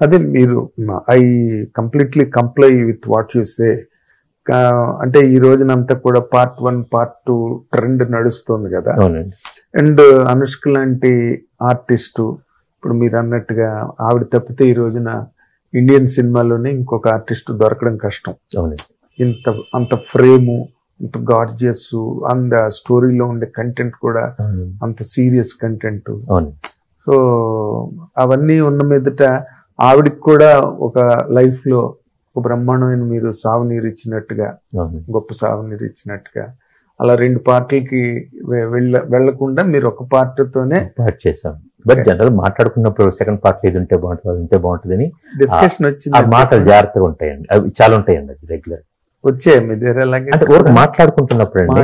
అదే మీరు I completely comply with what you say. అంటే ఈ రోజునంతా కూడా పార్ట్ 1 పార్ట్ 2 ట్రెండ్ నడుస్తుంది కదా. అండ్ అనుష్క లాంటి ఆర్టిస్టు, ఇప్పుడు మీరు అన్నట్టుగా ఆవిడ తప్పితే ఈ రోజున ఇండియన్ సినిమాలోనే ఇంకొక ఆర్టిస్ట్ దొరకడం కష్టం. అంత ఫ్రేము, అంత గార్జియస్, అండ్ స్టోరీలో ఉండే కంటెంట్ కూడా అంత సీరియస్ కంటెంట్. సో అవన్నీ ఉన్న మీదట ఆవిడకి కూడా ఒక లైఫ్ లో ఒక బ్రహ్మాండమైన మీరు సాగునీరు ఇచ్చినట్టుగా, గొప్ప సాగునీరు ఇచ్చినట్టుగా, అలా 2 పార్టీలకి వెళ్లకుండా మీరు ఒక పార్టీతోనే పార్ట్ చేశాం. బట్ జనరల్ మాట్లాడుకున్నప్పుడు సెకండ్ పార్ట్ ఇది ఉంటే బాగుంటుంది, అది ఉంటే బాగుంటుంది అని డిస్కషన్ వచ్చింది. ఆ మాటలు జాగ్రత్తగా ఉంటాయండి, అవి చాలా ఉంటాయండి. అది రెగ్యులర్ వచ్చే మీ దగ్గర అంటే మాట్లాడుకుంటున్నప్పుడు అండి,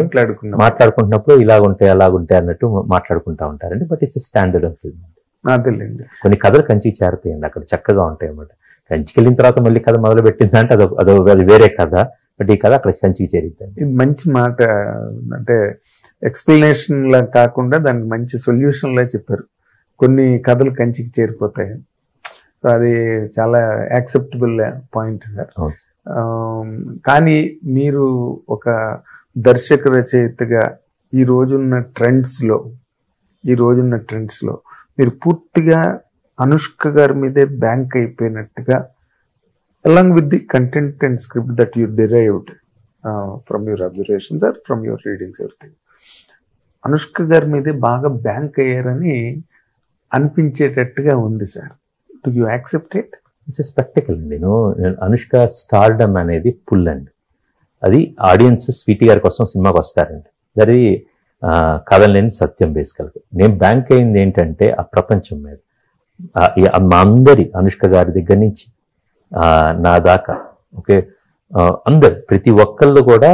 మాట్లాడుకుంటున్నప్పుడు ఇలాగుంటాయి అలాగుంటాయి అన్నట్టు మాట్లాడుకుంటా ఉంటారండి. But it's standard of film. అదేలేండి. కొన్ని కథలు కంచికి చేరుతాయండి, అక్కడ చక్కగా ఉంటాయి అన్నమాట. కంచికి వెళ్ళిన తర్వాత మళ్ళీ కథ మొదలు పెట్టిందంటే అది వేరే కథ. బట్ ఈ కథ అక్కడ కంచికి చేరుతుంది. ఇది మంచి మాట. అంటే ఎక్స్ప్లెనేషన్ లా కాకుండా దానికి మంచి సొల్యూషన్ లా చెప్పారు. కొన్ని కథలు కంచికి చేరిపోతాయి. అది చాలా యాక్సెప్టబుల్ పాయింట్ సార్. కానీ మీరు ఒక దర్శక రచయితగా ఈ రోజున్న ట్రెండ్స్లో మీరు పూర్తిగా అనుష్క గారి మీదే bank అయిపోయినట్టుగా, along with the content and script that you derived from your observations or from your readings, everything, Anushka గారి మీదే బాగా బ్యాంక్ అయ్యారని అనిపించేటట్టుగా ఉంది sir. Do you accept it? It's a spectacle అండి. అనుష్క స్టార్డమ్ అనేది పుల్ అండి. అది ఆడియన్స్ స్వీటీ గారి కోసం సినిమాకి వస్తారండి. అది కథలేని సత్యం. బేసికల్గా నేను బ్యాంక్ అయింది ఏంటంటే ఆ ప్రపంచం మీద, మా అందరి అనుష్క గారి దగ్గర నుంచి నా దాకా, ఓకే, అందరు ప్రతి ఒక్కళ్ళు కూడా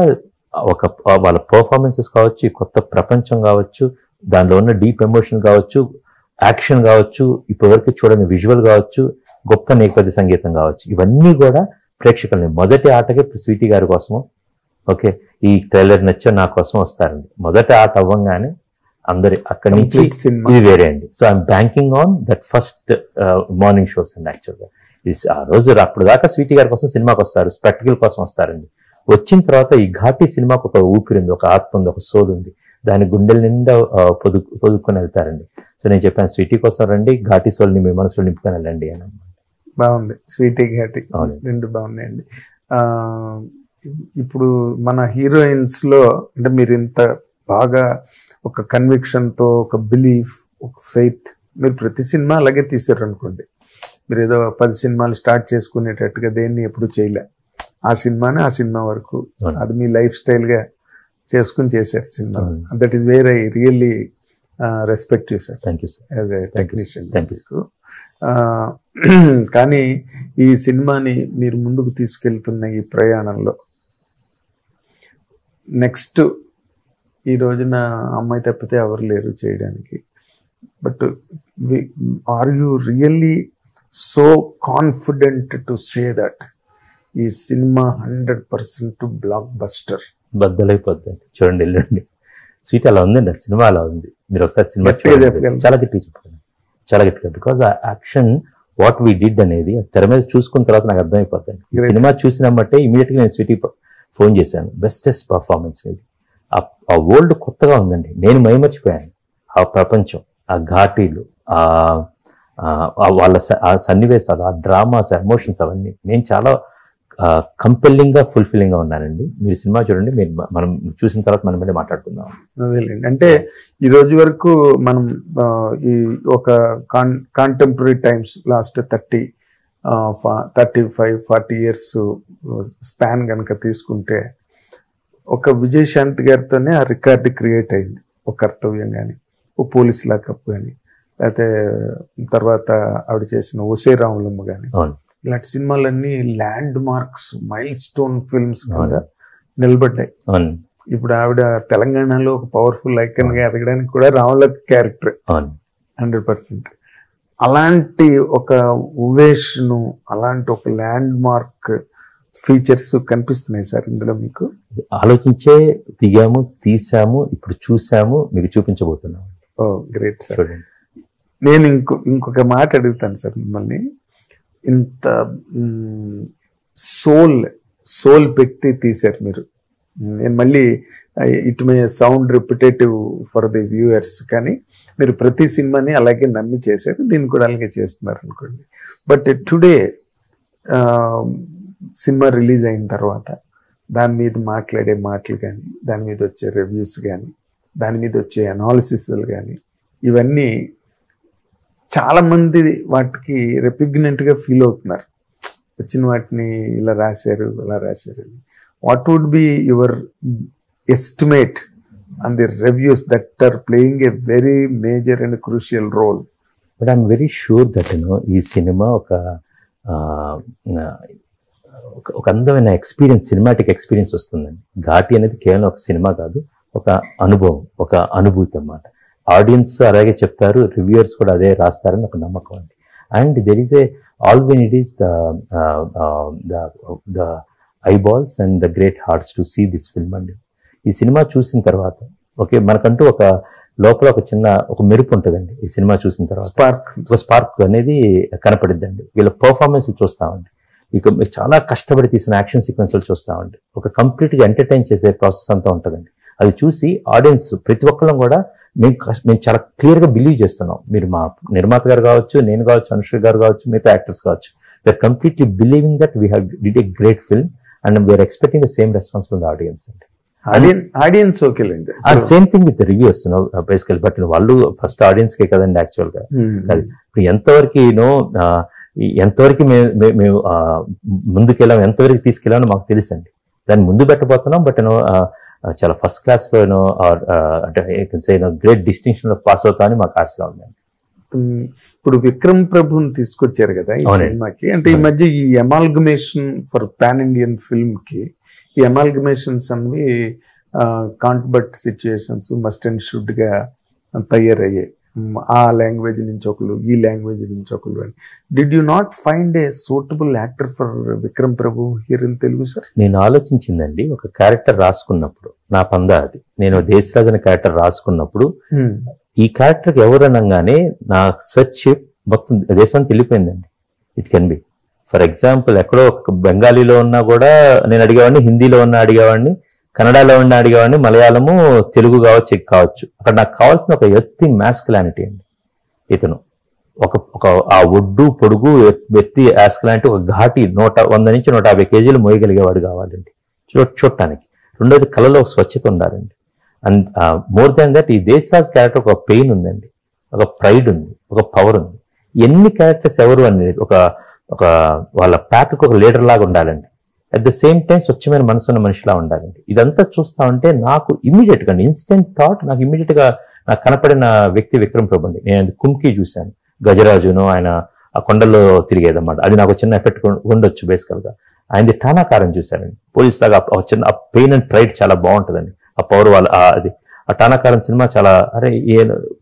వాళ్ళ పర్ఫార్మెన్సెస్ కావచ్చు, కొత్త ప్రపంచం కావచ్చు, దానిలో ఉన్న డీప్ ఎమోషన్ కావచ్చు, యాక్షన్ కావచ్చు, ఇప్పటివరకు చూడని విజువల్ కావచ్చు, గొప్ప నేపథ్య సంగీతం కావచ్చు, ఇవన్నీ కూడా ప్రేక్షకులని మొదటి ఆటకే స్వీటీ గారి కోసము, ఓకే, ఈ ట్రైలర్ నచ్చే నా కోసం వస్తారండి. మొదటి ఆట అవ్వంగానే అందరి అక్కడి నుంచి ఇది వేరే అండి. So I'm banking on that first morning shows అండి. యాక్చువల్గా ఆ రోజు అప్పుడు దాకా స్వీటీ గారి కోసం సినిమాకి వస్తారు, స్పెక్టికల్ కోసం వస్తారండి. వచ్చిన తర్వాత ఈ ఘాటీ సినిమాకు ఒక ఊపిరి ఉంది, ఒక ఆత్మ ఉంది, ఒక సోల్ ఉంది. దాని గుండెల నిండా పొదుక్కొని వెళ్తారండి. సో నేను చెప్పాను, స్వీటీ కోసం రండి, ఘాటీ సోల్ని మీ మనసులో నింపుకొని వెళ్ళండి అని. బాగుంది. స్వీటీ ఘాటీ రెండు బాగున్నాయండి. ఇప్పుడు మన హీరోయిన్స్ లో అంటే మీరు ఇంత బాగా ఒక కన్విక్షన్తో, ఒక బిలీఫ్, ఒక ఫెయిత్, మీరు ప్రతి సినిమా అలాగే తీసారు అనుకోండి. మీరు ఏదో 10 సినిమాలు స్టార్ట్ చేసుకునేటట్టుగా దేన్ని ఎప్పుడు చేయలే. ఆ సినిమా వరకు అది మీ లైఫ్ స్టైల్ గా చేసుకుని చేశారు cinema. That is where I really respect you sir. Thank you sir, as a technician. Thank you. కానీ ఈ సినిమాని మీరు ముందుకు తీసుకెళ్తున్న ఈ ప్రయాణంలో నెక్స్ట్ ఈ రోజున అమ్మాయి తప్పితే ఎవరు లేరు చేయడానికి. But are you really so confident to say that ఈ సినిమా 100% బ్లాక్ బస్టర్? బద్దలైపోద్దండి. చూడండి, వెళ్ళండి. స్వీట్ అలా ఉందండి, ఆ సినిమా అలా ఉంది. మీరు ఒకసారి సినిమా చాలా గట్టిగా చెప్పండి, చాలా గట్టిగా. బికాస్ ఆ యాక్షన్ వాట్ వీ డిడ్ అనేది తెర మీద చూసుకున్న తర్వాత నాకు అర్థమైపోతుంది. ఈ సినిమా చూసిన బట్టే ఇమీడియట్గా నేను స్వీటీ ఫోన్ చేశాను, బెస్టెస్ట్ పర్ఫార్మెన్స్ ఇది. ఆ వరల్డ్ కొత్తగా ఉందండి, నేను మైమర్చిపోయాను. ఆ ప్రపంచం, ఆ ఘాటీలు, వాళ్ళ ఆ సన్నివేశాలు, ఆ డ్రామాస్, ఎమోషన్స్, అవన్నీ నేను చాలా కంపెల్లింగ్ గా, ఫుల్ఫిల్లింగ్ గా ఉన్నానండి. మీరు సినిమా చూడండి, మనం చూసిన తర్వాత మనం మళ్ళీ మాట్లాడుకుందాం. అంటే ఈ రోజు వరకు మనం ఈ ఒక contemporary times last 35-40 years span కనుక తీసుకుంటే ఒక విజయశాంతి గారితోనే ఆ రికార్డు క్రియేట్ అయింది. ఒక కర్తవ్యం కానీ, ఓ పోలీస్ లాకప్ కానీ, లేకపోతే తర్వాత ఆవిడ చేసిన ఓసే రాములమ్మ కానీ, ఇలాంటి సినిమాలన్నీ land marks, mile stone films కింద నిలబడ్డాయి. ఇప్పుడు ఆవిడ తెలంగాణలో ఒక పవర్ఫుల్ ఐకన్ గా ఎదగడానికి కూడా రాములమ్మ క్యారెక్టర్ 100%. అలాంటి ఒక ఉవేష్ను, అలాంటి ఒక ల్యాండ్ మార్క్ ఫీచర్స్ కనిపిస్తున్నాయి సార్ ఇందులో మీకు? ఆలోచించే దిగాము, తీసాము, ఇప్పుడు చూసాము, మీకు చూపించబోతున్నాము. ఓ గ్రేట్ సార్. నేను ఇంకొక మాట అడుగుతాను సార్ మిమ్మల్ని. ఇంత సోల్ పెట్టి తీశారు మీరు. నేను మళ్ళీ it may sound repetitive for the viewers, కానీ మీరు ప్రతి సినిమాని అలాగే నమ్మి చేశారు, దీన్ని కూడా అలాగే చేస్తున్నారు అనుకోండి. బట్ టుడే సినిమా రిలీజ్ అయిన తర్వాత దాని మీద మాట్లాడే మాటలు కానీ, దాని మీద వచ్చే రివ్యూస్ కానీ, దాని మీద వచ్చే అనాలిసిస్లు కానీ, ఇవన్నీ చాలామంది వాటికి రెపిగ్నెంట్గా ఫీల్ అవుతున్నారు. వచ్చిన వాటిని ఇలా రాశారు, అలా రాశారు. What would be your estimate on the reviews that are playing a very major and crucial role? But I'm very sure that ఈ సినిమా ఒక అందమైన ఎక్స్పీరియన్స్, సినిమాటిక్ ఎక్స్పీరియన్స్ వస్తుందండి. ఘాటి అనేది కేవలం ఒక సినిమా కాదు, ఒక అనుభవం, ఒక అనుభూతి అన్నమాట. ఆడియన్స్ అలాగే చెప్తారు, రివ్యూయర్స్ కూడా అదే రాస్తారని ఒక నమ్మకం అండి. And there is a all when it is the eyeballs and the great hearts to see this film అండి. ఈ సినిమా చూసిన తర్వాత ఓకే, మనకంటూ ఒక లోపల ఒక మెరుపు ఉంటుందండి. ఈ సినిమా చూసిన తర్వాత ఒక స్పార్క్ అనేది కనపడిద్దండి. వీళ్ళ పర్ఫార్మెన్స్ చూస్తామండి, ఇక చాలా కష్టపడి తీసిన యాక్షన్ సీక్వెన్స్లు చూస్తామండి. ఒక కంప్లీట్గా ఎంటర్టైన్ చేసే ప్రాసెస్ అంతా ఉంటుందండి. అది చూసి ఆడియన్స్ ప్రతి ఒక్కళ్ళం కూడా మేము చాలా క్లియర్గా బిలీవ్ చేస్తున్నాం. మీరు మా నిర్మాత గారు కావచ్చు, నేను కావచ్చు, అనుష్క గారు కావచ్చు, మిగతా యాక్టర్స్ కావచ్చు, we are completely believing that we have did a great film and we are expecting the same response from the audience అండి. ఆడియన్స్ ఓకేలేండి, same thing with reviews basical. But వాళ్ళు ఫస్ట్ ఆడియన్స్ కే కదండి యాక్చువల్ గా. ఇప్పుడు ఎంతవరకు మేము ముందుకెళ్ళాం, ఎంతవరకు తీసుకెళ్ళామో మాకు తెలుసండి. దాన్ని ముందు పెట్టబోతున్నాం. బట్ చాలా ఫస్ట్ క్లాస్ లో అంటే గ్రేట్ డిస్టింక్షన్ లో పాస్ అవుతా అని మాకు ఆశగా ఉందండి. ఇప్పుడు విక్రమ్ ప్రభుని తీసుకొచ్చారు కదా ఈ సినిమాకి. అంటే ఈ మధ్య ఈ amalgamation for pan Indian film కి ఈ అమాల్గమేషన్స్ అవి can't but situations must and should గా తయారయ్యాయి. ఆ లాంగ్వేజ్ నుంచి ఒకరు, ఈ లాంగ్వేజ్ నుంచి ఒకరు అని. Did you not find a suitable actor for Vikram Prabhu here in Telugu sir? నేను ఆలోచించిందండి, ఒక క్యారెక్టర్ రాసుకున్నప్పుడు నా పందా అది. నేను దేశరాజ్ అనే క్యారెక్టర్ రాసుకున్నప్పుడు ఈ క్యారెక్టర్కి ఎవరు అనగానే నా సెర్చ్ మొత్తం దేశం వెళ్ళిపోయిందండి. It can be for example ఎక్కడో బెంగాలీలో ఉన్నా కూడా నేను అడిగేవాడిని, హిందీలో ఉన్నా అడిగేవాడిని, కన్నడలో ఉన్నా అడిగేవాడిని, మలయాళము, తెలుగు కావచ్చు అక్కడ నాకు కావాల్సిన ఒక ఎత్తి మ్యాస్కులానిటీ అండి. ఇతను ఒక ఆ ఒడ్డు పొడుగు ఎత్తి యాస్కులానిటీ, ఒక ఘాటి 100 నుంచి 150 కేజీలు మోయగలిగేవాడు కావాలండి చూడటానికి. రెండోది కళలో ఒక స్వచ్ఛత ఉండాలండి. అండ్ మోర్ దాన్ దట్ ఈ దేశరాజ్ క్యారెక్టర్ ఒక పెయిన్ ఉందండి, ఒక ప్రైడ్ ఉంది, ఒక పవర్ ఉంది. ఎన్ని క్యారెక్టర్స్ ఎవరు అనేది ఒక వాళ్ళ ప్యాక్కి ఒక లీడర్ లాగా ఉండాలండి. అట్ ద సేమ్ టైం స్వచ్ఛమైన మనసు ఉన్న మనిషిలా ఉండాలండి. ఇదంతా చూస్తా ఉంటే నాకు ఇమీడియట్ గా ఇన్స్టెంట్ థాట్, నాకు ఇమీడియట్ గా నాకు కనపడిన వ్యక్తి విక్రమ్ ప్రభు అండి. నేను కుంకి చూశాను, గజరాజును, ఆయన ఆ కొండల్లో తిరిగేదన్నమాట. అది నాకు చిన్న ఎఫెక్ట్ ఉండొచ్చు బేసికల్ గా. ఆయనది టానాకారం చూశానండి, పోలీస్ లాగా చిన్న పెయిన్ అండ్ ప్రైడ్ చాలా బాగుంటుందండి. ఆ పవర్ వాళ్ళ అది ఆ టానాకారం సినిమా చాలా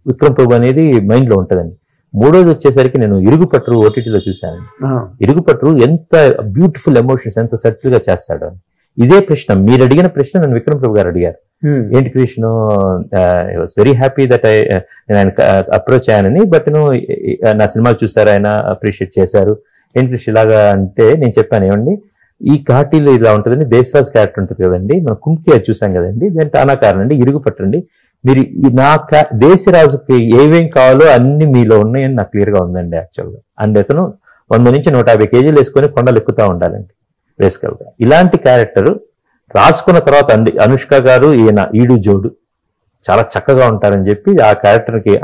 విక్రమ్ ప్రభు అనేది మైండ్ లో ఉంటుందండి. మూడోది వచ్చేసరికి నేను ఇరుగుపట్టు ఓటీటీలో చూశానండి. ఇరుగుపట్టు ఎంత బ్యూటిఫుల్ ఎమోషన్స్, ఎంత సటిల్ గా చేస్తాడు అని. ఇదే ప్రశ్న మీరు అడిగిన ప్రశ్న నన్ను విక్రమ్ ప్రభు గారు అడిగారు. ఏంటి Krishna, I was very happy that నేను ఆయన అప్రోచ్ అయ్యానని. బట్ నా సినిమాలు చూసారు, ఆయన అప్రిషియేట్ చేశారు. ఏంటి కృష్ణ ఇలాగా అంటే నేను చెప్పాను, ఏమండి ఈ ఘాటీలో ఇలా ఉంటుందండి, దేశరాజ్ క్యారెక్టర్ ఉంటుంది కదండి, మనం కుంకి అది చూసాం కదండి, దాని టానాకారం అండి, ఇరుగుపట్టండి. మీరు నా దేశరాజుకి ఏమేం కావాలో అన్ని మీలో ఉన్నాయని నాకు క్లియర్ గా ఉందండి యాక్చువల్గా. అండ్ అతను 100 నుంచి 150 కేజీలు వేసుకొని కొండలు ఎక్కుతా ఉండాలండి బేసికల్ గా. ఇలాంటి క్యారెక్టర్ రాసుకున్న తర్వాత అనుష్క గారు ఈడు జోడు చాలా చక్కగా ఉంటారని చెప్పి ఆ క్యారెక్టర్ కి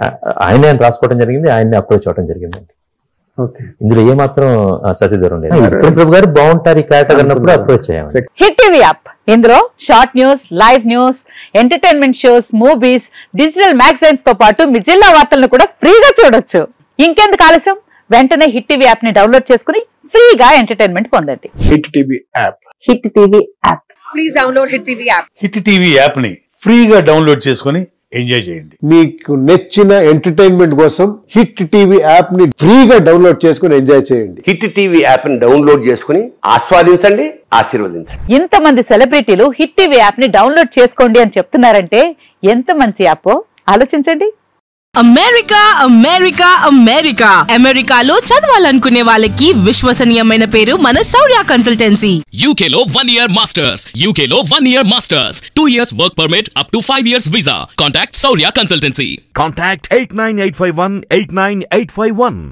ఆయనే రాసుకోవడం జరిగింది, ఆయన్ని అప్రోచ్ అవ్వడం జరిగిందండి. ఇందులో ఏమాత్రం సత్యదూరం లేదు. విక్రమ్ ప్రభు గారు బాగుంటారు ఈ క్యారెక్టర్ అన్నప్పుడు అప్రోచ్ అయ్యాము. హిట్ టీవీ యాప్, ఇందులో short news, live news, entertainment shows, movies, digital magazines తో పాటు మీ జిల్లా వార్తలను కూడా ఫ్రీగా చూడొచ్చు. ఇంకెందుకు ఆలస్యం, వెంటనే హిట్ టీవీ యాప్ ని డౌన్లోడ్ చేసుకుని ఫ్రీగా ఎంటర్టైన్మెంట్ పొందండి. Hit TV app, hit TV app, please download hit TV app. Hit TV app ని ఫ్రీగా డౌన్లోడ్ చేసుకుని ఎంజాయ్ చేయండి. మీకు నచ్చిన ఎంటర్టైన్మెంట్ కోసం హిట్ టీవీ యాప్ ని ఫ్రీగా డౌన్లోడ్ చేసుకుని ఎంజాయ్ చేయండి. హిట్ టీవీ యాప్ ని డౌన్లోడ్ చేసుకుని ఆస్వాదించండి, ఆశీర్వదించండి. ఇంతమంది సెలబ్రిటీలు హిట్ టీవీ యాప్ ని డౌన్లోడ్ చేసుకోండి అని చెప్తున్నారంటే ఎంత మంచి యాప్ ఆలోచించండి. అమెరికా అమెరికా అమెరికా అమెరికాలో చదవాలనుకునే వాళ్ళకి విశ్వసనీయమైన పేరు మన శౌర్య కన్సల్టెన్సీ. UK లో 1 year masters. UK లో 1 year masters. 2 years work permit up to 5 years visa. Contact Saurya Consultancy. Contact 89851 89851.